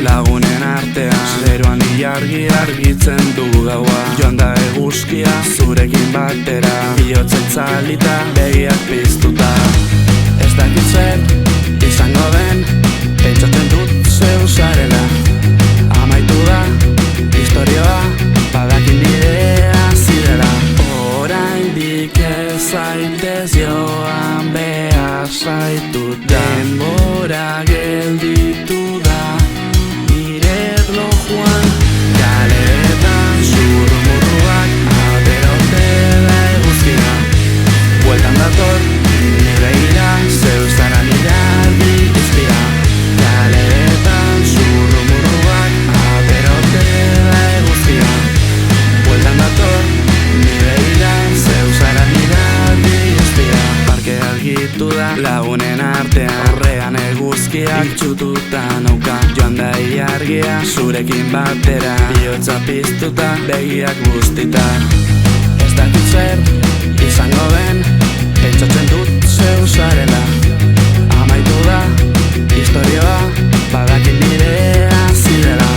lagunen artean, zeruan ilargi argitzen du gaua. Joan da eguzkia zurekin batera, bihotz itzalita, begiak piztuta. Ez dakit zer izango den, pentsatzen dut zeu zarela. Amaitu da historioa, badakin bidea zirela. Oraindik ez zaitez joan, behar zaitut denbora gelditu da nire erlojuan. Kaleetan zurrumurruak, aterote da eguzkia. Bueltan dator nire ira, zeu zara nire argi izpira. Kaleetan zurrumurruak, aterote da eguzkia. Bueltan dator nire ira, zeu zara nire argi izpira. Parke argitu da lagunen artean, aurrean eguzkia itxututa nauka. Joan da ilargia zurekin batera, bihotza piztuta, begiak bustita. Ez dakit zer izango den, pentsatzen dut zeu zarela. Amaitu da historioa, badakin bidea zirela.